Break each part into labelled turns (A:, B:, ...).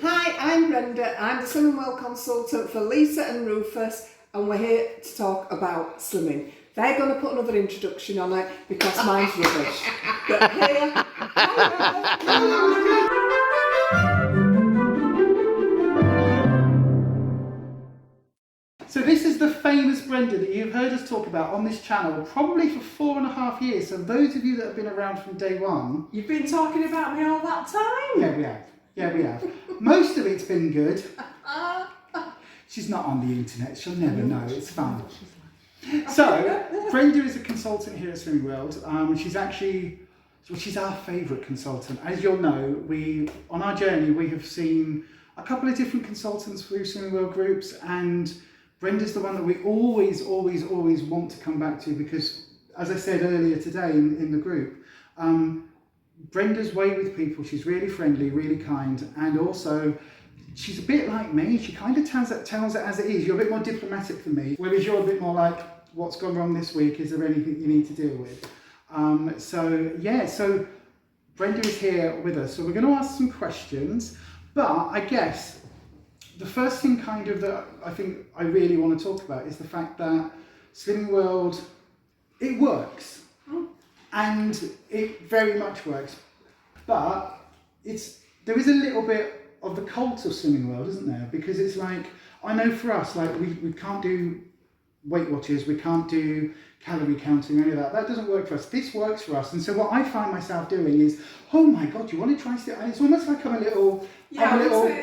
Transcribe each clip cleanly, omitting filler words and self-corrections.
A: Hi, I'm Brenda. I'm the Slim and Well consultant for Lisa and Rufus, and we're here to talk about slimming. They're going to put another introduction on it because mine's rubbish. But here,
B: So this is the famous Brenda that you've heard us talk about on this channel probably for 4.5 years. So those of you that have been around from day one...
A: You've been talking about me all that time?
B: Yeah, we have. Yeah, we have. Most of it's been good. She's not on the internet. She'll never know. It's fun. So, Brenda is a consultant here at Slimming World. She's our favourite consultant. As you'll know, on our journey we have seen a couple of different consultants through Slimming World groups, and Brenda's the one that we always want to come back to because, as I said earlier today in the group, Brenda's way with people, she's really friendly, really kind, and also she's a bit like me. She kind of tells it as it is. You're a bit more diplomatic than me, whereas you're a bit more like, what's gone wrong this week? Is there anything you need to deal with? So Brenda is here with us. So we're going to ask some questions, but I guess the first thing kind of that I think I really want to talk about is the fact that Slimming World, it works. And it very much works, but there is a little bit of the cult of Slimming World, isn't there? Because it's like, I know for us, like we can't do Weight Watchers, we can't do calorie counting, any of that. That doesn't work for us. This works for us. And so what I find myself doing is, oh my God, you want to try it? And it's almost like I'm a little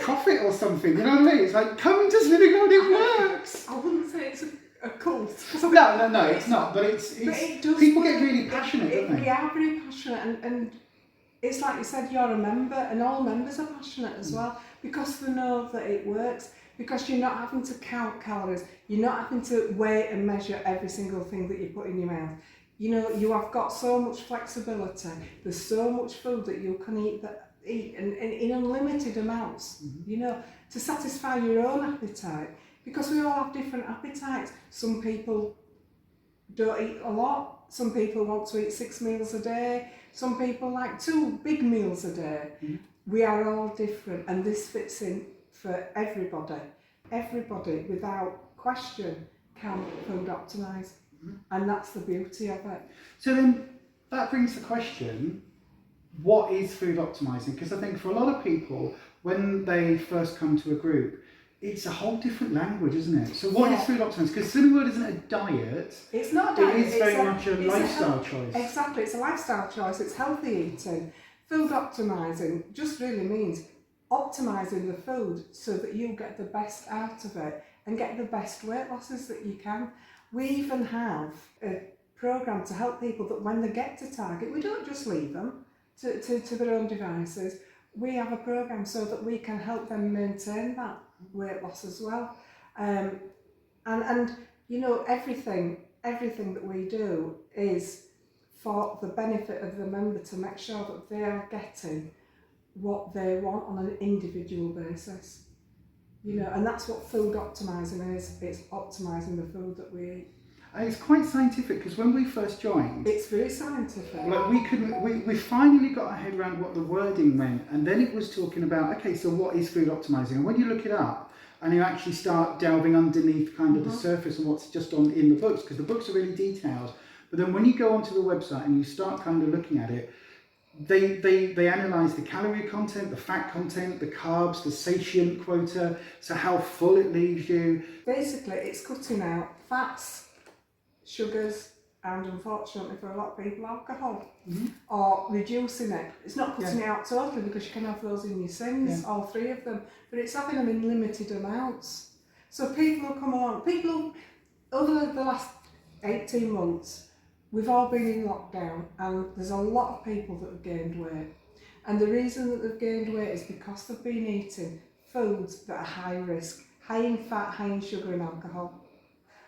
B: prophet or something. You know what I mean? It's like, come to Slimming World, it works.
A: I wouldn't say it's a cult.
B: No, it's not. But it does. People get really passionate, don't they?
A: We are very passionate, and it's like you said, you're a member, and all members are passionate as well because they know that it works. Because you're not having to count calories, you're not having to weigh and measure every single thing that you put in your mouth. You know, you have got so much flexibility. There's so much food that you can eat and in unlimited amounts. You know, to satisfy your own appetite. Because we all have different appetites. Some people don't eat a lot. Some people want to eat 6 meals a day. Some people like 2 big meals a day. We are all different, and this fits in for everybody. Everybody, without question, can food optimise. And that's the beauty of it.
B: So then that brings the question, what is food optimising? Because I think for a lot of people, when they first come to a group, it's a whole different language, isn't it? So what is food optimising? Because Slimming World isn't a diet.
A: It's not a diet.
B: It is very much a lifestyle choice.
A: Exactly, it's a lifestyle choice. It's healthy eating. Food optimising just really means optimising the food so that you get the best out of it and get the best weight losses that you can. We even have a programme to help people that when they get to target, we don't just leave them to their own devices. We have a programme so that we can help them maintain that weight loss as well. And you know, everything that we do is for the benefit of the member to make sure that they are getting what they want on an individual basis. You know, and that's what food optimising is. It's optimising the food that we eat.
B: And it's quite scientific because when we first joined,
A: it's very scientific.
B: Like we finally got our head around what the wording meant, and then it was talking about, okay, so what is food optimising? And when you look it up and you actually start delving underneath kind of the surface and what's just in the books, because the books are really detailed, but then when you go onto the website and you start kind of looking at it, they analyse the calorie content, the fat content, the carbs, the satiety quota, so how full it leaves you.
A: Basically, it's cutting out fats, sugars, and unfortunately for a lot of people, alcohol, or reducing it. It's not cutting it out totally because you can have those in your sins, all 3 of them, but it's having them in limited amounts. So people come on, over the last 18 months, we've all been in lockdown, and there's a lot of people that have gained weight. And the reason that they've gained weight is because they've been eating foods that are high risk, high in fat, high in sugar and alcohol,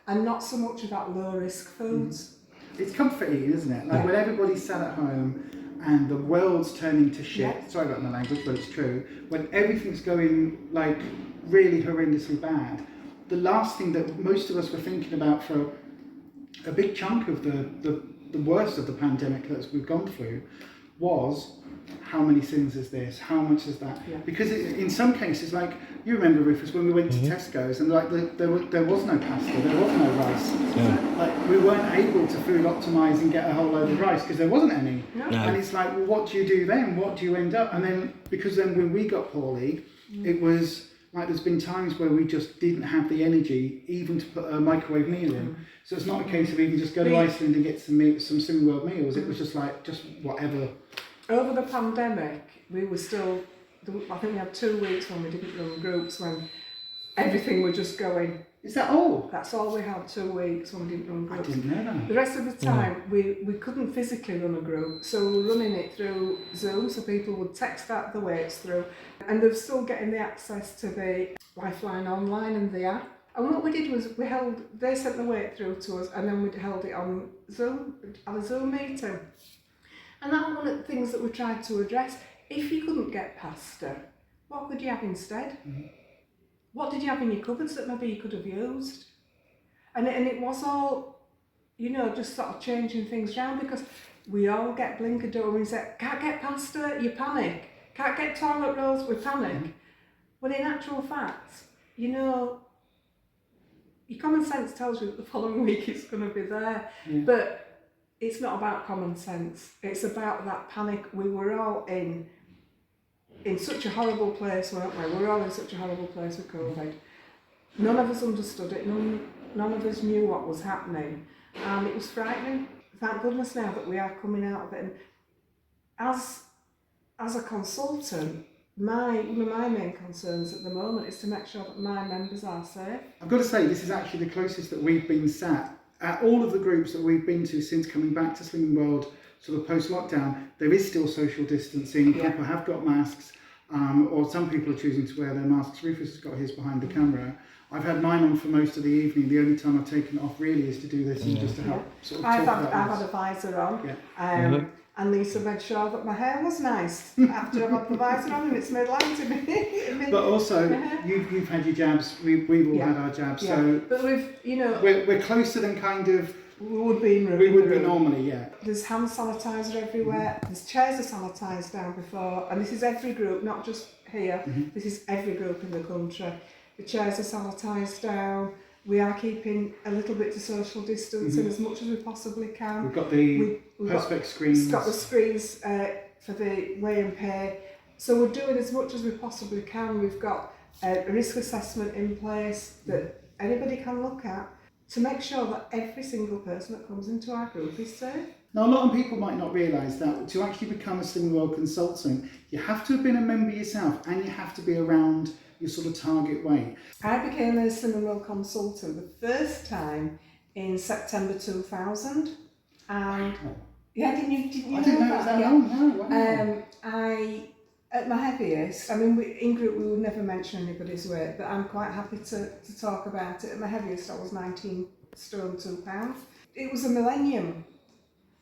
A: and not so much about low risk foods.
B: It's comfort eating, isn't it? Like when everybody's sat at home and the world's turning to shit, sorry about my language, but it's true, when everything's going like really horrendously bad, the last thing that most of us were thinking about for a big chunk of the worst of the pandemic that we've gone through was how many sins is this? How much is that?
A: Yeah.
B: Because in some cases, like you remember, Rufus, when we went to Tesco's and like there was no pasta, there was no rice.
C: Yeah.
B: Like we weren't able to food optimize and get a whole load of rice because there wasn't any.
A: No.
B: And it's like, well, what do you do then? What do you end up? And then because then when we got poorly, it was like there's been times where we just didn't have the energy even to put a microwave meal in. So it's not a case of even just go to Iceland and get some Slimming World meals. It was just like just whatever.
A: Over the pandemic, we were still, I think we had 2 weeks when we didn't run groups, when everything was just going.
B: Is that all?
A: That's all we had, 2 weeks when we didn't run
B: I
A: groups.
B: didn't know that.
A: The rest of the time, we couldn't physically run a group, so we were running it through Zoom, so people would text out the weights through, and they're still getting the access to the Lifeline Online and the app. And what we did was they sent the weight through to us, and then we held it on Zoom, at a Zoom meeting. And that was one of the things that we tried to address. If you couldn't get pasta, what could you have instead? What did you have in your cupboards that maybe you could have used? And it was all, just sort of changing things around, because we all get blinkered over and say, can't get pasta, you panic. Can't get toilet rolls, we panic. When in actual fact, your common sense tells you that the following week it's going to be there.
B: Yeah.
A: But it's not about common sense. It's about that panic. We were all in such a horrible place, weren't we? We were all in such a horrible place with COVID. None of us understood it. None of us knew what was happening. And it was frightening. Thank goodness now that we are coming out of it. And as a consultant, my main concerns at the moment is to make sure that my members are safe.
B: I've got to say, this is actually the closest that we've been sat at all of the groups that we've been to since coming back to Slimming World, sort of post-lockdown. There is still social distancing.
A: Yeah.
B: People have got masks, or some people are choosing to wear their masks. Rufus has got his behind the camera. I've had mine on for most of the evening. The only time I've taken it off really is to do this and just to help sort of
A: I've
B: talk about
A: had
B: this.
A: a visor on.
B: Yeah.
A: And Lisa made sure that my hair was nice after I've had the visor on, and it's made light to me.
B: But also, you've had your jabs. We've all had our jabs.
A: Yeah.
B: So
A: but
B: we're closer than kind of
A: we would be
B: normally. Yeah.
A: There's hand sanitizer everywhere. There's chairs are sanitised down before, and this is every group, not just here. This is every group in the country. The chairs are sanitised down. We are keeping a little bit to social distancing as much as we possibly can.
B: We've got the Perspex screens.
A: We've got the screens for the weigh and pay. So we're doing as much as we possibly can. We've got a risk assessment in place that anybody can look at to make sure that every single person that comes into our group is safe.
B: Now, a lot of people might not realise that to actually become a Slimming World consultant, you have to have been a member yourself and you have to be around your sort of target weight.
A: I became a Slimming World consultant the first time in September 2000. And didn't you
B: I didn't know it was that long. No, wow.
A: At my heaviest, in group we would never mention anybody's weight, but I'm quite happy to talk about it. At my heaviest I was 19 stone 2 pounds. It was a millennium,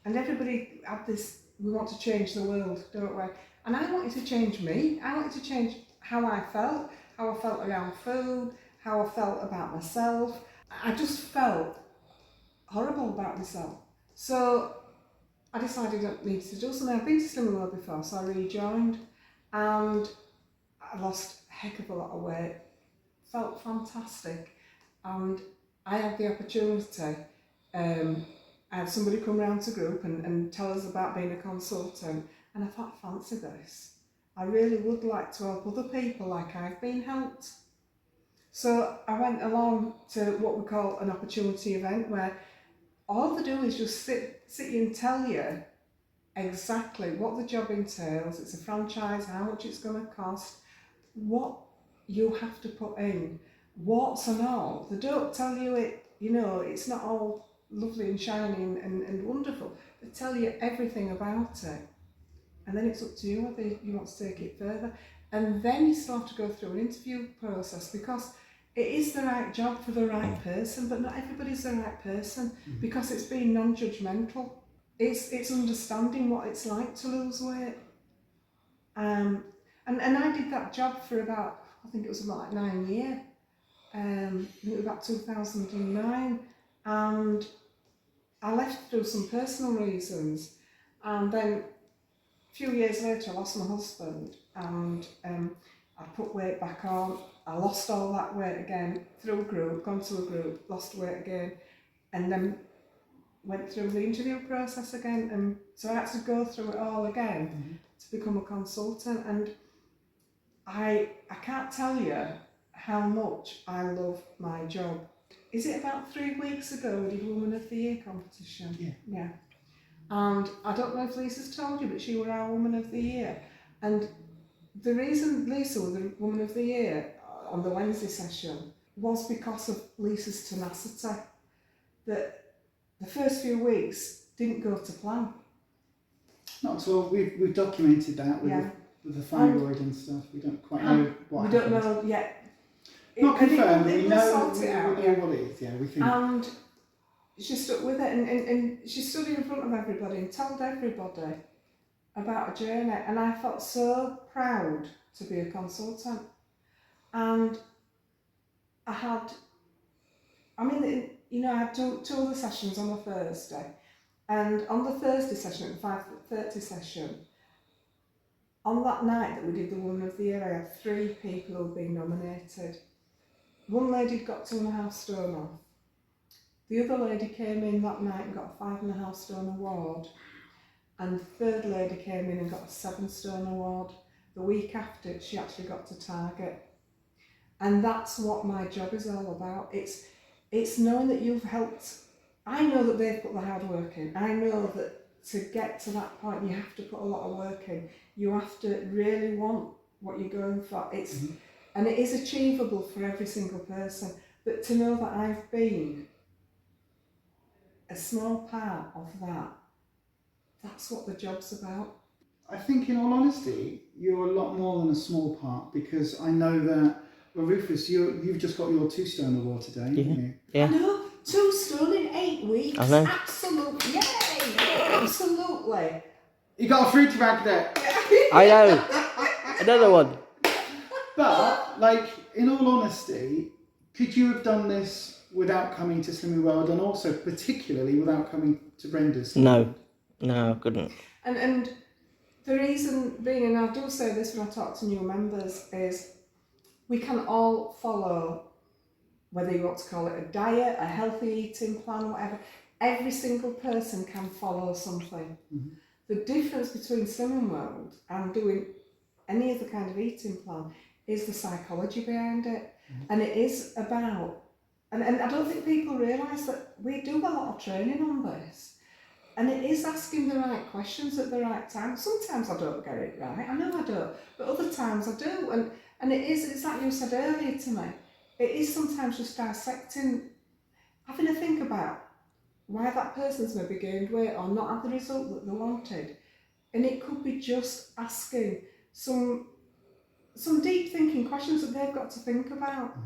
A: and everybody had this, we want to change the world, don't we? And I wanted to change me. I wanted to change how I felt around food, how I felt about myself. I just felt horrible about myself. So I decided I needed to do something. I've been to Slimming World before, so I rejoined. And I lost a heck of a lot of weight, felt fantastic, and I had the opportunity, I had somebody come round to group and tell us about being a consultant, and I thought, I fancy this. I really would like to help other people like I've been helped. So I went along to what we call an opportunity event, where all they do is just sit you and tell you exactly what the job entails. It's a franchise, how much it's going to cost, what you have to put in, warts and all. They don't tell you it, it's not all lovely and shiny and wonderful. They tell you everything about it. And then it's up to you whether you want to take it further. And then you still have to go through an interview process, because it is the right job for the right person, but not everybody's the right person, because it's being non-judgmental. It's understanding what it's like to lose weight. And I did that job for about, I think it was about 9 years. I think it was about 2009. And I left through some personal reasons. And then a few years later I lost my husband, and I put weight back on. I lost all that weight again through a group, gone to a group, lost weight again, and then went through the interview process again, and so I had to go through it all again to become a consultant. And I can't tell you how much I love my job. Is it about 3 weeks ago we did Woman of the Year competition? Yeah. And I don't know if Lisa's told you, but she was our Woman of the Year. And the reason Lisa was the Woman of the Year on the Wednesday session was because of Lisa's tenacity. That the first few weeks didn't go to plan.
B: Not at all. We've documented that with the thyroid and stuff. We don't quite know what happened.
A: We don't know yet.
B: Not confirmed, but we know
A: sort it out,
B: what it is. Yeah, we think.
A: And she stuck with it, and she stood in front of everybody and told everybody about a journey. And I felt so proud to be a consultant. And I had two other sessions on a Thursday, and on the Thursday session, the 5:30 session, on that night that we did the Woman of the Year, I had 3 people who had been nominated. One lady got 2.5 stone off. The other lady came in that night and got a 5.5 stone award, and the third lady came in and got a 7 stone award. The week after, she actually got to target. And that's what my job is all about. It's knowing that you've helped. I know that they've put the hard work in. I know that to get to that point, you have to put a lot of work in. You have to really want what you're going for. And it is achievable for every single person. But to know that I've been a small part of that, that's what the job's about.
B: I think, in all honesty, you're a lot more than a small part, because I know that, well, Rufus, you've just got your 2 stone award today, haven't you?
C: Yeah.
A: I know, 2 stone in 8 weeks.
C: I know.
A: Absolutely, yay! Absolutely.
B: You got a fruit magnet.
C: I know. Another one.
B: But, like, in all honesty, could you have done this without coming to Slimming World, and also particularly without coming to Brenda's?
C: No, I couldn't.
A: And the reason being, and I do say this when I talk to new members, is we can all follow, whether you want to call it a diet, a healthy eating plan, whatever. Every single person can follow something. The difference between Slimming World and doing any other kind of eating plan is the psychology behind it. And it is about, and I don't think people realise that we do a lot of training on this. And it is asking the right questions at the right time. Sometimes I don't get it right, I know I don't, but other times I do. And it's like you said earlier to me, it is sometimes just dissecting, having a think about why that person's maybe gained weight or not had the result that they wanted. And it could be just asking some deep thinking questions that they've got to think about.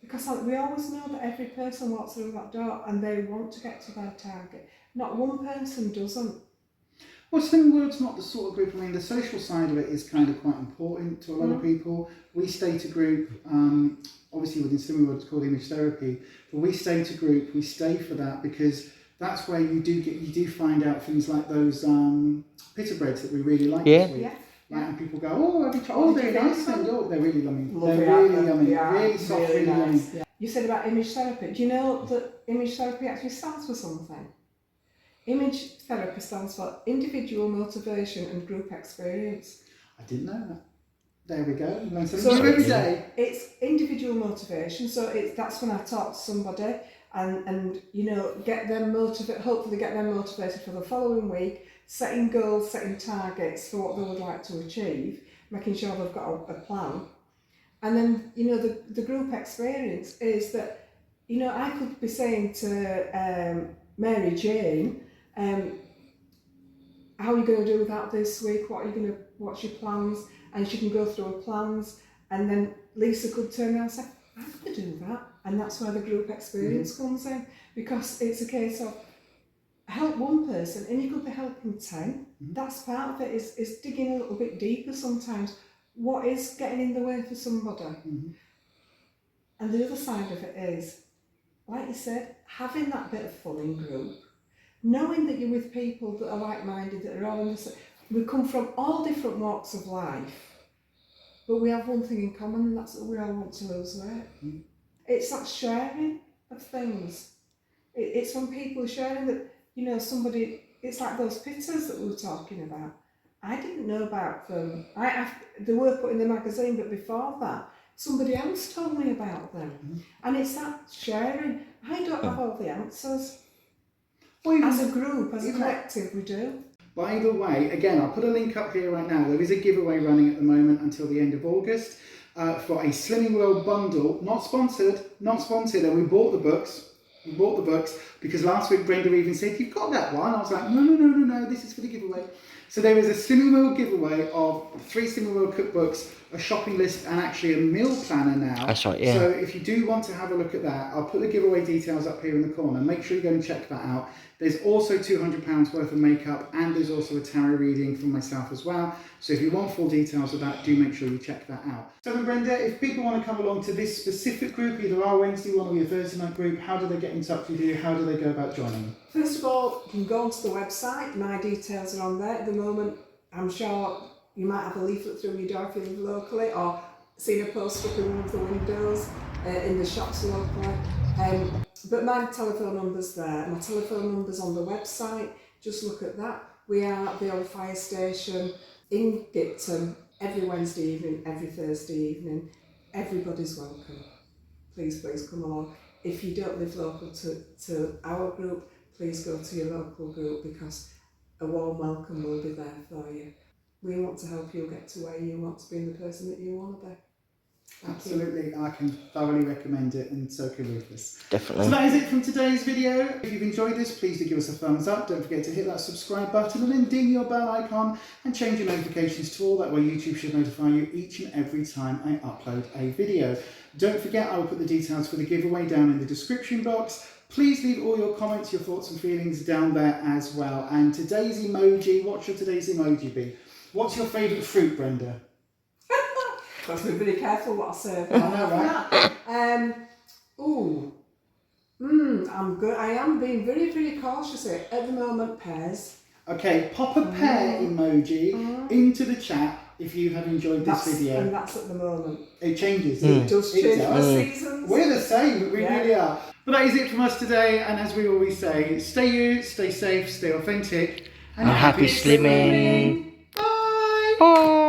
A: Because we always know that every person walks through that door and they want to get to their target. Not one person doesn't.
B: Well, Slimming World's not the sort of group, I mean, the social side of it is kind of quite important to a lot of people. We stay to group, obviously within Slimming World it's called image therapy, but we stay to group, we stay for that, because that's where you do find out things like those pita breads that we really like this week. Like, and people go, oh, have you tried? Oh, they're nice, and they're really yummy. They're really yummy, really soft, really yummy.
A: You said about image therapy. Do you know that image therapy actually stands for something? Image therapy stands for individual motivation and group experience.
B: I didn't know that. There we go. Learn something new every day.
A: It's individual motivation. So that's when I talk to somebody and get them hopefully get them motivated for the following week, setting goals, setting targets for what they would like to achieve, making sure they've got a plan. And then, the group experience is that, I could be saying to Mary Jane, how are you going to do that this week? What's your plans? And she can go through her plans, and then Lisa could turn around and say, I could do that. And that's where the group experience comes in, because it's a case of help one person and you could be helping 10. That's part of it, is digging a little bit deeper sometimes. What is getting in the way for somebody? And the other side of it is, like you said, having that bit of fun in group, knowing that you're with people that are like-minded, that are all in the same. we come from all different walks of life, but we have one thing in common, and that's that we all want to lose weight. It's that sharing of things. It's when people are sharing that, you know, somebody, it's like those pitters that we were talking about. I didn't know about them. They were put in the magazine, but before that, somebody else told me about them. And it's that sharing. I don't have all the answers. As a group, as a collective, we do.
B: By the way, again, I'll put a link up here right now. There is a giveaway running at the moment until the end of August for a Slimming World bundle. Not sponsored, and we bought the books. Because last week Brenda even said, you've got that one. I was like, no, this is for the giveaway. So there is a Slimming World giveaway of 3 Slimming World cookbooks, a shopping list, and actually a meal planner now.
C: That's right, yeah.
B: So if you do want to have a look at that, I'll put the giveaway details up here in the corner. Make sure you go and check that out. There's also £200 worth of makeup, and there's also a tarot reading from myself as well. So if you want full details of that, do make sure you check that out. So then Brenda, if people want to come along to this specific group, either our Wednesday one or your Thursday night group, how do they get in touch with you? How do they go about joining?
A: First of all, you can go onto the website. My details are on there at the moment. I'm sure you might have a leaflet through your door if you live locally, or seen a poster up in one of the windows in the shops locally. But my telephone number's there. My telephone number's on the website. Just look at that. We are at the old fire station in Gipton every Wednesday evening, every Thursday evening. Everybody's welcome. Please come along. If you don't live local to our group, please go to your local group, because a warm welcome will be there for you. We want to help you get to where you want to be and the person that you want to be.
B: Absolutely, I can thoroughly recommend it, and so can Rufus.
C: Definitely.
B: So that is it from today's video. If you've enjoyed this, please do give us a thumbs up. Don't forget to hit that subscribe button and then ding your bell icon and change your notifications to all. That way YouTube should notify you each and every time I upload a video. Don't forget, I will put the details for the giveaway down in the description box. Please leave all your comments, your thoughts and feelings down there as well. And today's emoji, what should today's emoji be? What's your favourite fruit, Brenda?
A: Got to be really careful what I say.
B: I know, right?
A: I'm good. I am being very, very cautious here. At the moment, pears.
B: Okay, pop a pear emoji into the chat if you have enjoyed this video.
A: And that's at the moment.
B: It changes.
A: It does change by
B: does.
A: seasons.
B: We're the same, we really are. But that is it from us today, and as we always say, stay you, stay safe, stay authentic,
C: and happy slimming.
B: Bye!
C: Bye!